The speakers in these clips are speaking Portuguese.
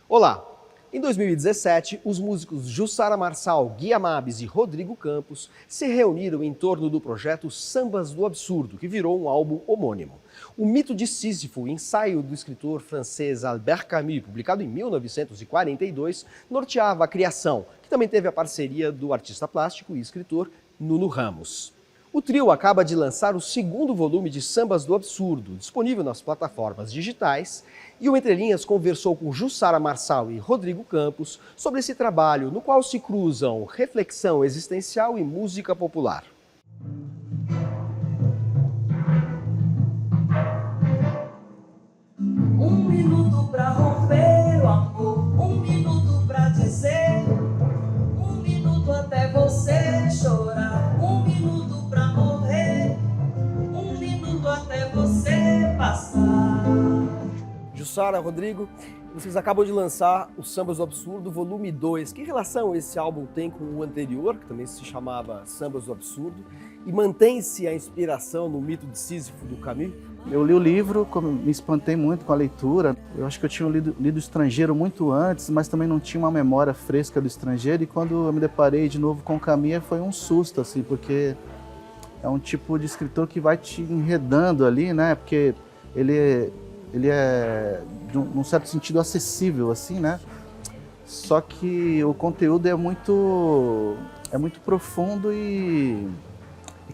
Olá! Em 2017, os músicos Jussara Marçal, Gui Amabis e Rodrigo Campos se reuniram em torno do projeto Sambas do Absurdo, que virou um álbum homônimo. O Mito de Sísifo, ensaio do escritor francês Albert Camus, publicado em 1942, norteava a criação, que também teve a parceria do artista plástico e escritor Nuno Ramos. O trio acaba de lançar o segundo volume de Sambas do Absurdo, disponível nas plataformas digitais, e o Entre Linhas conversou com Jussara Marçal e Rodrigo Campos sobre esse trabalho, no qual se cruzam reflexão existencial e música popular. Um minuto pra romper o amor, um minuto pra dizer, um minuto até você chorar, um minuto pra morrer, um minuto até você passar. Jussara, Rodrigo, vocês acabam de lançar o Sambas do Absurdo, volume 2. Que relação esse álbum tem com o anterior, que também se chamava Sambas do Absurdo? E mantém-se a inspiração no Mito de Sísifo, do Camus? Eu li o livro, me espantei muito com a leitura. Eu acho que eu tinha lido Estrangeiro muito antes, mas também não tinha uma memória fresca do Estrangeiro. E quando eu me deparei de novo com o Camus, foi um susto, assim, porque é um tipo de escritor que vai te enredando ali, né? Porque ele é, num certo sentido, acessível, assim, né? Só que o conteúdo é muito profundo e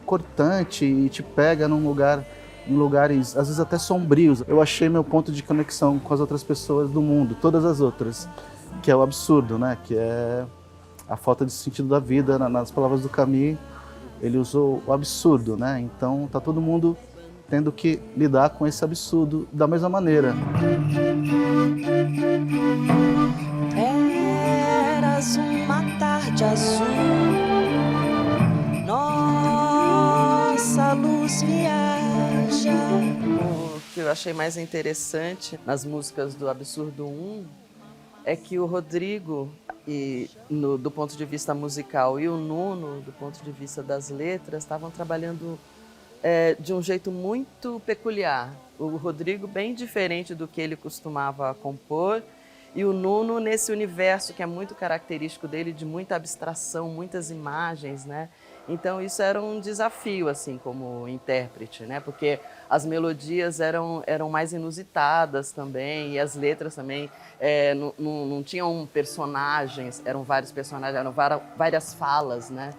cortante e te pega em lugares, às vezes até sombrios. Eu achei meu ponto de conexão com as outras pessoas do mundo, todas as outras, que é o absurdo, né? Que é a falta de sentido da vida. Nas palavras do Camus, ele usou o absurdo, né? Então tá todo mundo tendo que lidar com esse absurdo da mesma maneira. Eras uma tarde azul, nossa luz viaja. O que eu achei mais interessante nas músicas do Absurdo 1 é que o Rodrigo, do ponto de vista musical, e o Nuno, do ponto de vista das letras, estavam trabalhando de um jeito muito peculiar. O Rodrigo bem diferente do que ele costumava compor, e o Nuno nesse universo que é muito característico dele, de muita abstração, muitas imagens, né? Então isso era um desafio, assim, como intérprete, né? Porque as melodias eram mais inusitadas também, e as letras também não tinham personagens, eram vários personagens, eram várias falas, né?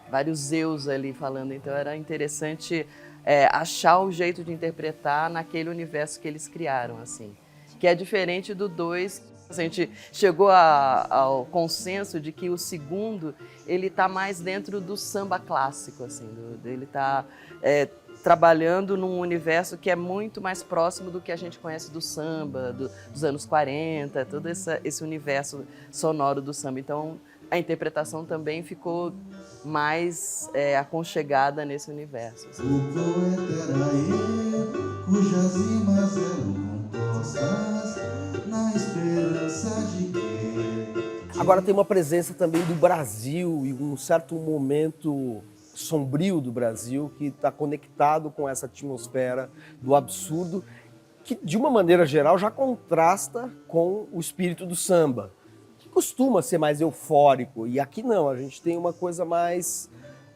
Vários eus ali falando, então era interessante achar o jeito de interpretar naquele universo que eles criaram, assim, que é diferente do 2. A gente chegou ao consenso de que o segundo, ele está mais dentro do samba clássico, assim, ele está trabalhando num universo que é muito mais próximo do que a gente conhece do samba, dos anos 40, todo esse universo sonoro do samba. Então, a interpretação também ficou mais aconchegada nesse universo. Assim. O poeta era eu, cujas rimas eram compostas na esperança de que... Agora tem uma presença também do Brasil e um certo momento sombrio do Brasil que está conectado com essa atmosfera do absurdo, que de uma maneira geral já contrasta com o espírito do samba, que costuma ser mais eufórico, e aqui não, a gente tem uma coisa mais,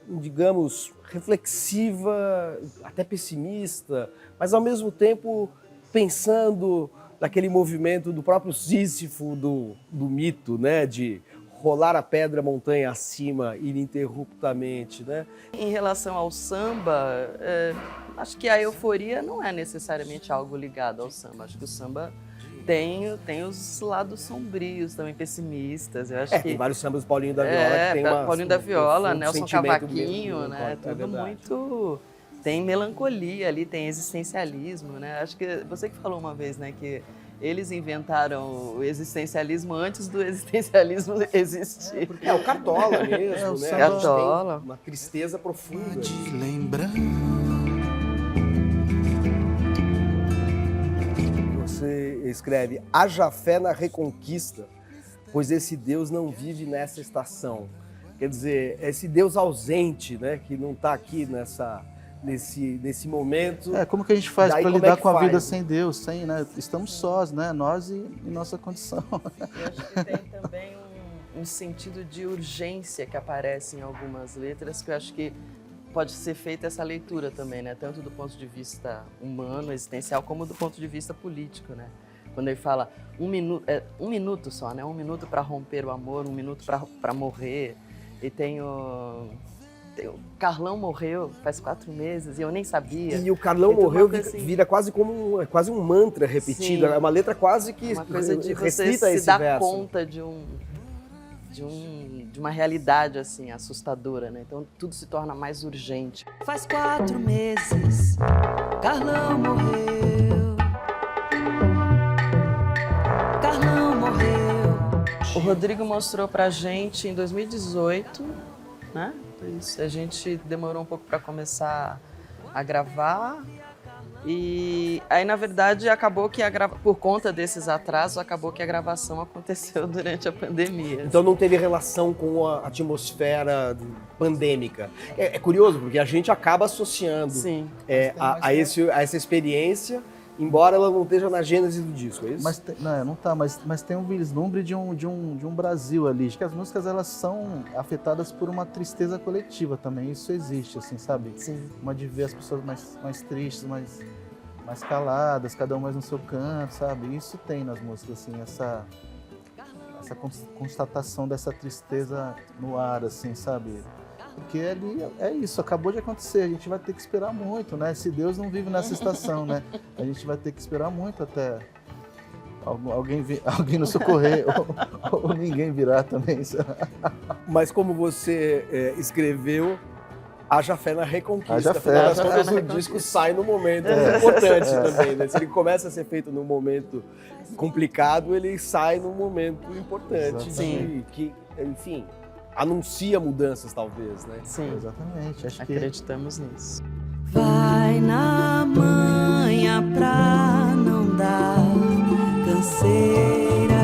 digamos, reflexiva, até pessimista, mas ao mesmo tempo pensando naquele movimento do próprio Sísifo do mito, né, de rolar a pedra montanha acima ininterruptamente, né? Em relação ao samba, acho que a euforia não é necessariamente algo ligado ao samba. Acho que o samba tem os lados sombrios, também pessimistas. Eu acho que tem vários sambas do Paulinho da Viola que tem Paulinho da Viola, Nelson sentimento Cavaquinho, mesmo, né? Tudo muito... Tem melancolia ali, tem existencialismo, né? Acho que você que falou uma vez, né, que eles inventaram o existencialismo antes do existencialismo existir. É o Cartola mesmo, né? Cartola. Uma tristeza profunda. De lembrar. Você escreve: haja fé na reconquista, pois esse Deus não vive nessa estação. Quer dizer, esse Deus ausente, né, que não está aqui nesse momento. Como que a gente faz Daí para como lidar é que com a vida faz? sem Deus? Né? Estamos sós, né? Nós e nossa condição. Eu acho que tem também um sentido de urgência que aparece em algumas letras, que eu acho que pode ser feita essa leitura também, né? Tanto do ponto de vista humano, existencial, como do ponto de vista político, né? Quando ele fala um minuto só, né? 1 minuto para romper o amor, 1 minuto para morrer. E tem o Carlão morreu faz 4 meses e eu nem sabia. E o Carlão Então, morreu uma coisa assim- vira quase como quase um mantra repetido. Sim. É uma letra quase que Uma coisa de você restrita a se esse dar verso. conta de uma realidade assim assustadora, né? Então tudo se torna mais urgente. Faz 4 meses, Carlão morreu. Carlão morreu. O Rodrigo mostrou pra gente em 2018, né? Isso, a gente demorou um pouco para começar a gravar. E aí, na verdade, acabou que por conta desses atrasos, acabou que a gravação aconteceu durante a pandemia. Então não teve relação com a atmosfera pandêmica. É curioso, porque a gente acaba associando Sim. a essa experiência, embora ela não esteja na gênese do disco, é isso? Não tá, mas tem um vislumbre de um Brasil ali. Acho que as músicas elas são afetadas por uma tristeza coletiva também. Isso existe, assim, sabe? Sim. Uma de ver as pessoas mais tristes, mais caladas, cada um mais no seu canto, sabe? Isso tem nas músicas, assim, essa constatação dessa tristeza no ar, assim, sabe? Porque ali é isso, acabou de acontecer, a gente vai ter que esperar muito, né? Se Deus não vive nessa estação, né? A gente vai ter que esperar muito até alguém nos socorrer ou ninguém virá também. Mas como você escreveu, haja fé na reconquista. Haja fé. Afinal das Haja fé contas, na o reconquista. disco sai num momento importante também, né? Se ele começa a ser feito num momento complicado, ele sai num momento importante, Sim. que, enfim, anuncia mudanças, talvez, né? Sim. Exatamente, acho que Acreditamos nisso. Vai na manhã pra não dar canseira.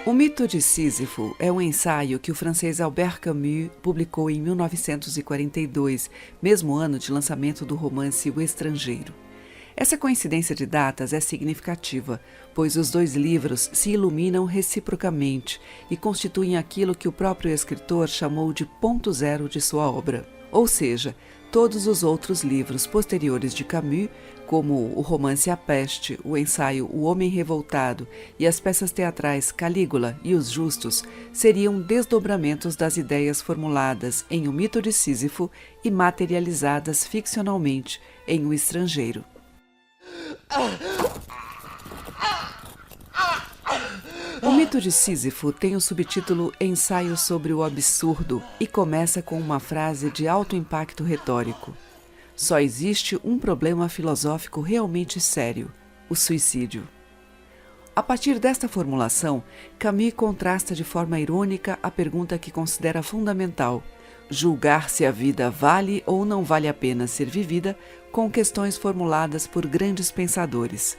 O Mito de Sísifo é um ensaio que o francês Albert Camus publicou em 1942, mesmo ano de lançamento do romance O Estrangeiro. Essa coincidência de datas é significativa, pois os 2 livros se iluminam reciprocamente e constituem aquilo que o próprio escritor chamou de ponto zero de sua obra. Ou seja, todos os outros livros posteriores de Camus, como o romance A Peste, o ensaio O Homem Revoltado e as peças teatrais Calígula e Os Justos, seriam desdobramentos das ideias formuladas em O Mito de Sísifo e materializadas ficcionalmente em O Estrangeiro. O Mito de Sísifo tem o subtítulo Ensaio sobre o Absurdo e começa com uma frase de alto impacto retórico. Só existe um problema filosófico realmente sério: o suicídio. A partir desta formulação, Camus contrasta de forma irônica a pergunta que considera fundamental: julgar se a vida vale ou não vale a pena ser vivida, com questões formuladas por grandes pensadores.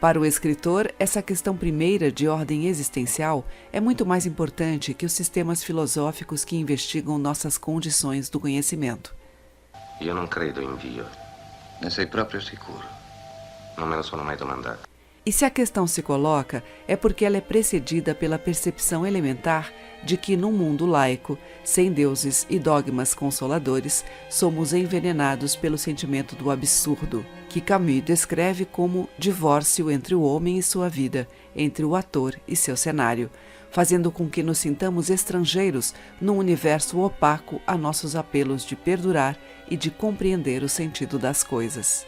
Para o escritor, essa questão primeira de ordem existencial é muito mais importante que os sistemas filosóficos que investigam nossas condições do conhecimento. Io non credo in Dio. Ne sei proprio sicuro? Non me lo sono mai domandato. E se a questão se coloca, é porque ela é precedida pela percepção elementar de que num mundo laico, sem deuses e dogmas consoladores, somos envenenados pelo sentimento do absurdo, que Camus descreve como divórcio entre o homem e sua vida, entre o ator e seu cenário, fazendo com que nos sintamos estrangeiros num universo opaco a nossos apelos de perdurar e de compreender o sentido das coisas.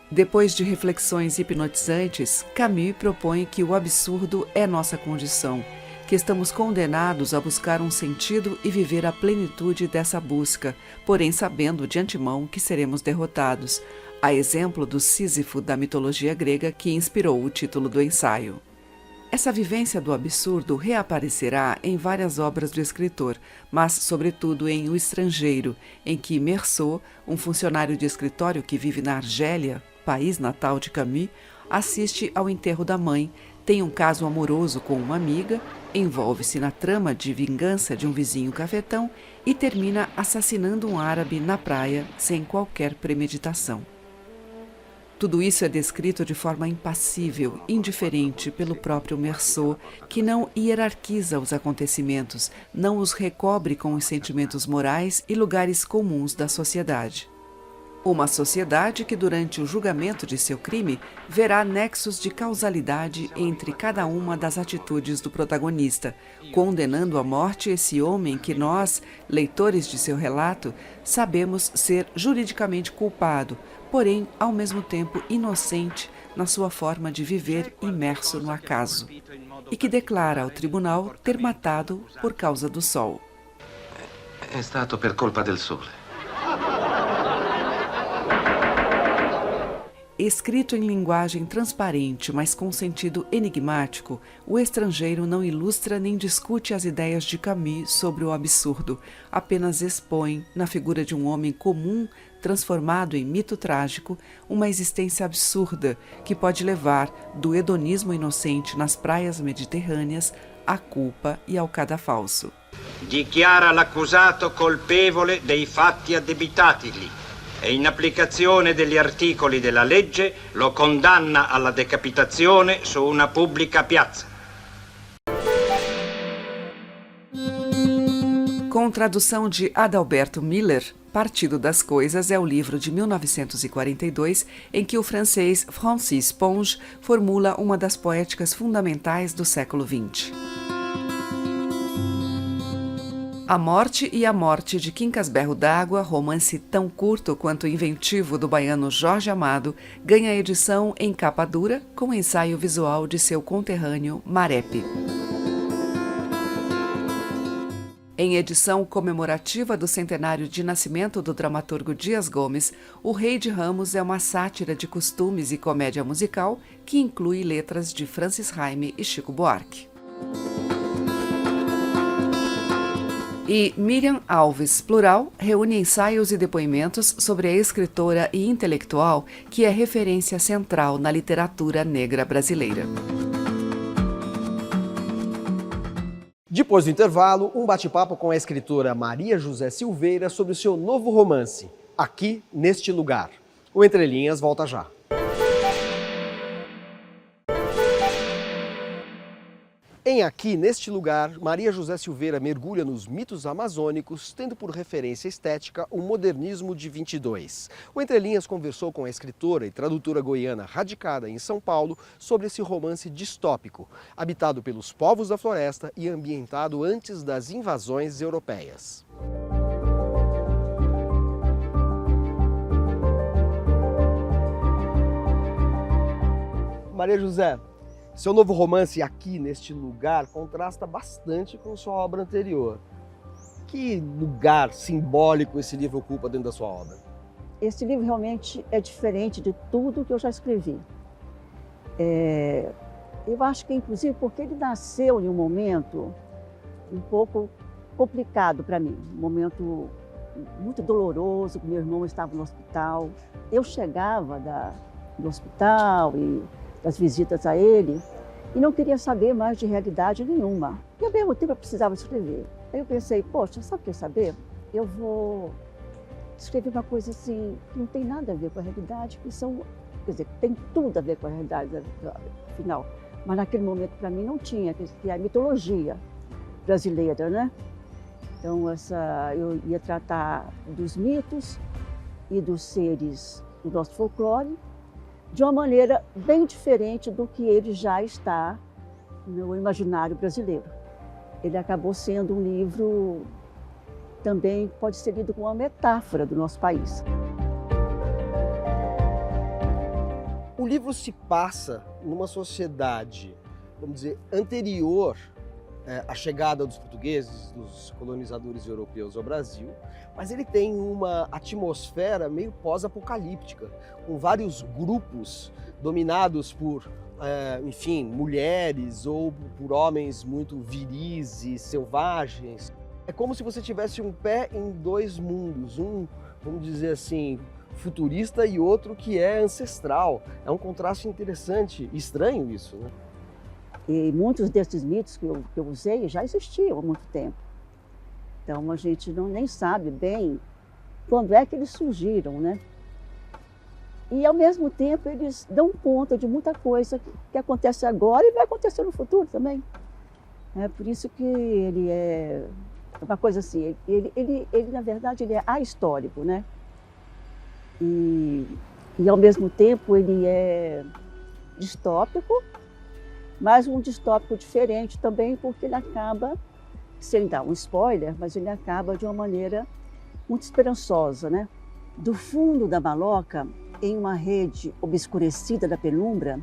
Depois de reflexões hipnotizantes, Camus propõe que o absurdo é nossa condição, que estamos condenados a buscar um sentido e viver a plenitude dessa busca, porém sabendo de antemão que seremos derrotados, a exemplo do Sísifo da mitologia grega que inspirou o título do ensaio. Essa vivência do absurdo reaparecerá em várias obras do escritor, mas sobretudo em O Estrangeiro, em que Meursault, um funcionário de escritório que vive na Argélia, país natal de Camus, assiste ao enterro da mãe, tem um caso amoroso com uma amiga, envolve-se na trama de vingança de um vizinho cafetão e termina assassinando um árabe na praia sem qualquer premeditação. Tudo isso é descrito de forma impassível, indiferente pelo próprio Meursault, que não hierarquiza os acontecimentos, não os recobre com os sentimentos morais e lugares comuns da sociedade. Uma sociedade que, durante o julgamento de seu crime, verá nexos de causalidade entre cada uma das atitudes do protagonista, condenando à morte esse homem que nós, leitores de seu relato, sabemos ser juridicamente culpado, porém, ao mesmo tempo, inocente na sua forma de viver imerso no acaso, e que declara ao tribunal ter matado por causa do sol. È stato per colpa del sole. Escrito em linguagem transparente, mas com sentido enigmático, O Estrangeiro não ilustra nem discute as ideias de Camus sobre o absurdo, apenas expõe, na figura de um homem comum transformado em mito trágico, uma existência absurda que pode levar do hedonismo inocente nas praias mediterrâneas à culpa e ao cadafalso. Dichiara l'accusato colpevole dei fatti addebitatigli e in applicazione degli articoli della legge lo condanna alla decapitazione su una pubblica piazza. Com tradução de Adalberto Miller, Partido das Coisas é o livro de 1942 em que o francês Francis Ponge formula uma das poéticas fundamentais do século XX. A Morte e a Morte de Quincas Berro d'Água, romance tão curto quanto inventivo do baiano Jorge Amado, ganha edição em capa dura com ensaio visual de seu conterrâneo Marepe. Em edição comemorativa do centenário de nascimento do dramaturgo Dias Gomes, O Rei de Ramos é uma sátira de costumes e comédia musical que inclui letras de Francis Raime e Chico Buarque. E Miriam Alves, plural, reúne ensaios e depoimentos sobre a escritora e intelectual que é referência central na literatura negra brasileira. Depois do intervalo, um bate-papo com a escritora Maria José Silveira sobre o seu novo romance, Aqui Neste Lugar. O Entre Linhas volta já. Em Aqui Neste Lugar, Maria José Silveira mergulha nos mitos amazônicos, tendo por referência estética o modernismo de 22. O Entre Linhas conversou com a escritora e tradutora goiana radicada em São Paulo sobre esse romance distópico, habitado pelos povos da floresta e ambientado antes das invasões europeias. Maria José, seu novo romance Aqui Neste Lugar contrasta bastante com sua obra anterior. Que lugar simbólico esse livro ocupa dentro da sua obra? Esse livro realmente é diferente de tudo que eu já escrevi. Eu acho que, inclusive, porque ele nasceu em um momento um pouco complicado para mim, um momento muito doloroso, meu irmão estava no hospital. Eu chegava do hospital e das visitas a ele, e não queria saber mais de realidade nenhuma. E ao mesmo tempo eu precisava escrever. Aí eu pensei, poxa, sabe o que eu saber? Eu vou escrever uma coisa assim, que não tem nada a ver com a realidade, quer dizer, tem tudo a ver com a realidade, afinal. Mas naquele momento para mim não tinha, que é a mitologia brasileira, né? Então eu ia tratar dos mitos e dos seres do nosso folclore, de uma maneira bem diferente do que ele já está no imaginário brasileiro. Ele acabou sendo um livro também pode ser lido como uma metáfora do nosso país. O livro se passa numa sociedade, vamos dizer, anterior à chegada dos portugueses, dos colonizadores europeus ao Brasil, mas ele tem uma atmosfera meio pós-apocalíptica, com vários grupos dominados por, enfim, mulheres ou por homens muito viris e selvagens. É como se você tivesse um pé em dois mundos, um, vamos dizer assim, futurista e outro que é ancestral. É um contraste interessante, estranho isso, né? E muitos desses mitos que eu usei já existiam há muito tempo. Então a gente nem sabe bem quando é que eles surgiram, né? E ao mesmo tempo eles dão conta de muita coisa que acontece agora e vai acontecer no futuro também. É por isso que ele é uma coisa assim, ele na verdade ele é ahistórico, né? E ao mesmo tempo ele é distópico, mas um distópico diferente também, porque ele acaba, sem dar um spoiler, mas ele acaba de uma maneira muito esperançosa, né? Do fundo da maloca, em uma rede obscurecida da penumbra,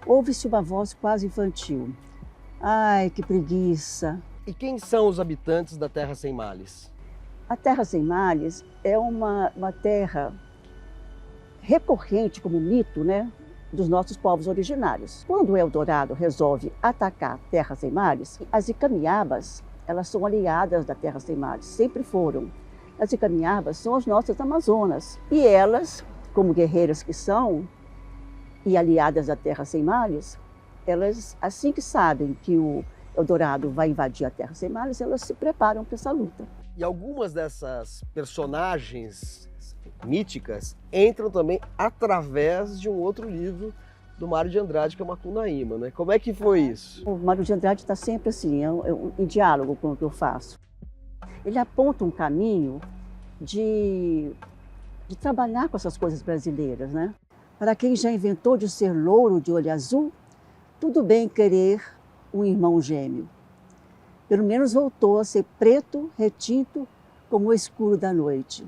ouve-se uma voz quase infantil. Ai, que preguiça! E quem são os habitantes da Terra Sem Males? A Terra Sem Males é uma terra recorrente como mito, né, dos nossos povos originários. Quando o Eldorado resolve atacar a Terra Sem Males, as Icamiabas, elas são aliadas da Terra Sem Males, sempre foram. As Icamiabas são as nossas Amazonas. E elas, como guerreiras que são, e aliadas da Terra Sem Males, elas, assim que sabem que o Eldorado vai invadir a Terra Sem Males, elas se preparam para essa luta. E algumas dessas personagens míticas entram também através de um outro livro do Mário de Andrade, que é o Macunaíma, né? Como é que foi isso? O Mário de Andrade está sempre assim, em diálogo com o que eu faço. Ele aponta um caminho de trabalhar com essas coisas brasileiras, né? Para quem já inventou de ser louro de olho azul, tudo bem querer um irmão gêmeo. Pelo menos voltou a ser preto, retinto, como o escuro da noite,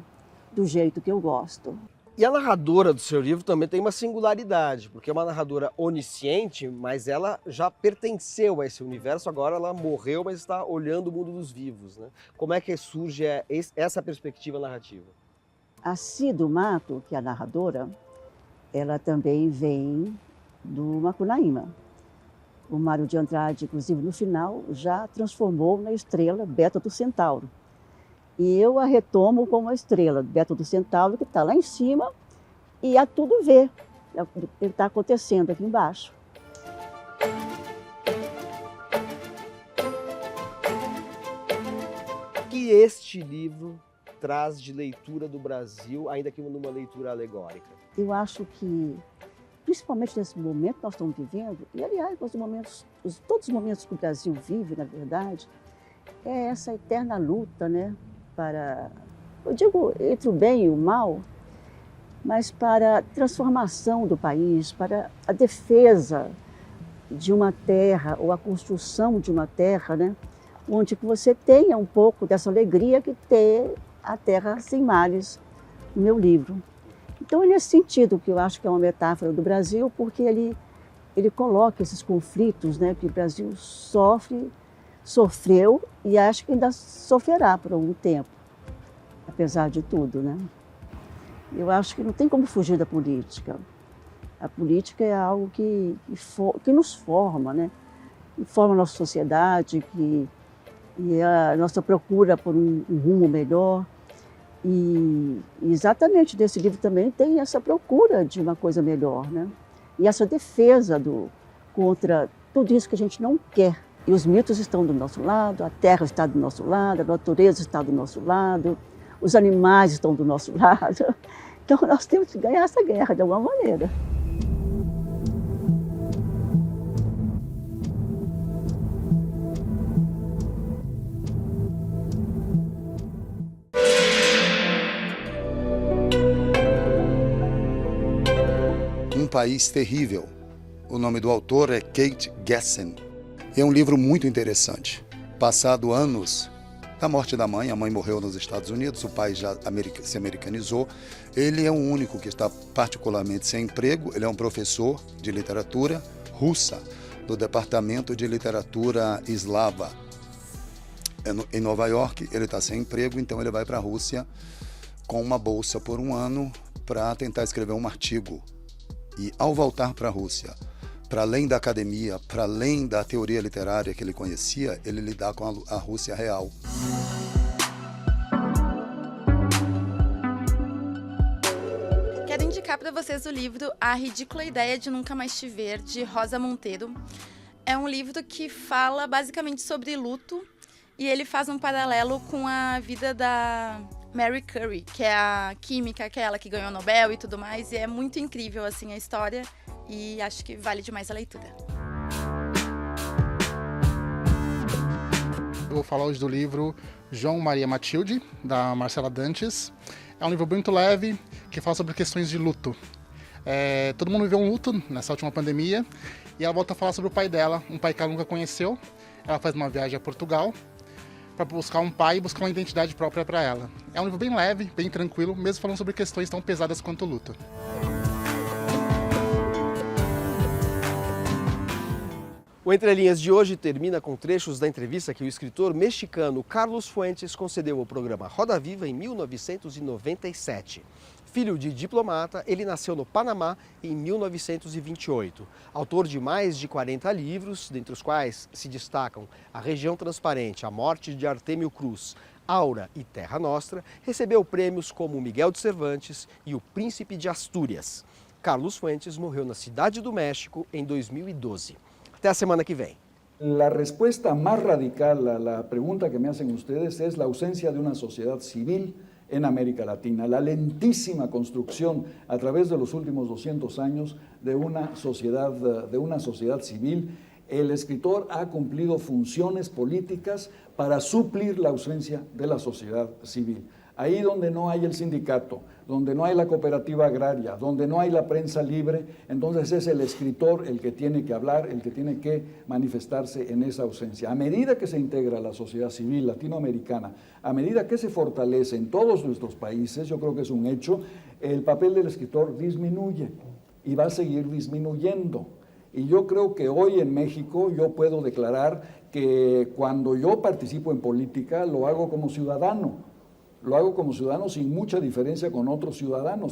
do jeito que eu gosto. E a narradora do seu livro também tem uma singularidade, porque é uma narradora onisciente, mas ela já pertenceu a esse universo, agora ela morreu, mas está olhando o mundo dos vivos, né? Como é que surge essa perspectiva narrativa? A Cido Mato, que é a narradora, ela também vem do Macunaíma. O Mário de Andrade, inclusive, no final, já transformou na estrela Beta do Centauro. E eu a retomo como a estrela Beta do Centauro, que está lá em cima e a tudo ver o que está acontecendo aqui embaixo. O que este livro traz de leitura do Brasil, ainda que numa leitura alegórica? Eu acho que, principalmente nesse momento que nós estamos vivendo, e aliás, todos os momentos que o Brasil vive, na verdade, é essa eterna luta, né? Eu digo, entre o bem e o mal, mas para a transformação do país, para a defesa de uma terra ou a construção de uma terra, né, onde você tenha um pouco dessa alegria que tem a Terra Sem Males no meu livro. Então é nesse sentido que eu acho que é uma metáfora do Brasil, porque ele coloca esses conflitos, né, que o Brasil sofreu e acho que ainda sofrerá por algum tempo, apesar de tudo, né? Eu acho que não tem como fugir da política. A política é algo que nos forma, né? Que forma a nossa sociedade, e a nossa procura por um rumo melhor. E exatamente nesse livro também tem essa procura de uma coisa melhor, né? E essa defesa contra tudo isso que a gente não quer. E os mitos estão do nosso lado, a terra está do nosso lado, a natureza está do nosso lado, os animais estão do nosso lado. Então nós temos que ganhar essa guerra de alguma maneira. Um País Terrível. O nome do autor é Kate Gessen. É um livro muito interessante. Passado anos da morte da mãe, a mãe morreu nos Estados Unidos, o pai já se americanizou. Ele é o único que está particularmente sem emprego. Ele é um professor de literatura russa, do Departamento de Literatura Eslava. Em Nova York, ele está sem emprego, então ele vai para a Rússia com uma bolsa por um ano para tentar escrever um artigo. E ao voltar para a Rússia, para além da academia, para além da teoria literária que ele conhecia, ele lidar com a Rússia real. vocês o livro A Ridícula Ideia de Nunca Mais Te Ver, de Rosa Monteiro. É um livro que fala basicamente sobre luto e ele faz um paralelo com a vida da Mary Curie, que é a química, aquela que ganhou o Nobel e tudo mais. E é muito incrível assim a história e acho que vale demais a leitura. Eu vou falar hoje do livro João Maria Matilde, da Marcela Dantes. É um livro muito leve, que fala sobre questões de luto. Todo mundo viveu um luto nessa última pandemia, e ela volta a falar sobre o pai dela, um pai que ela nunca conheceu. Ela faz uma viagem a Portugal para buscar um pai e buscar uma identidade própria para ela. É um livro bem leve, bem tranquilo, mesmo falando sobre questões tão pesadas quanto o luto. O Entre Linhas de hoje termina com trechos da entrevista que o escritor mexicano Carlos Fuentes concedeu ao programa Roda Viva em 1997. Filho de diplomata, ele nasceu no Panamá em 1928. Autor de mais de 40 livros, dentre os quais se destacam A Região Transparente, A Morte de Artêmio Cruz, Aura e Terra Nostra, recebeu prêmios como Miguel de Cervantes e O Príncipe de Astúrias. Carlos Fuentes morreu na Cidade do México em 2012. Até a semana que vem. La respuesta más radical a la pregunta que me hacen ustedes es la ausencia de una sociedad civil en América Latina, la lentísima construcción a través de los últimos 200 años de una sociedad civil. El escritor ha cumplido funciones políticas para suplir la ausencia de la sociedad civil. Ahí donde no hay el sindicato, donde no hay la cooperativa agraria, donde no hay la prensa libre, entonces es el escritor el que tiene que hablar, el que tiene que manifestarse en esa ausencia. A medida que se integra la sociedad civil latinoamericana, a medida que se fortalece en todos nuestros países, yo creo que es un hecho, el papel del escritor disminuye y va a seguir disminuyendo. Y yo creo que hoy en México yo puedo declarar que cuando yo participo en política lo hago como ciudadano. Lo hago como ciudadano sin mucha diferencia con otros ciudadanos.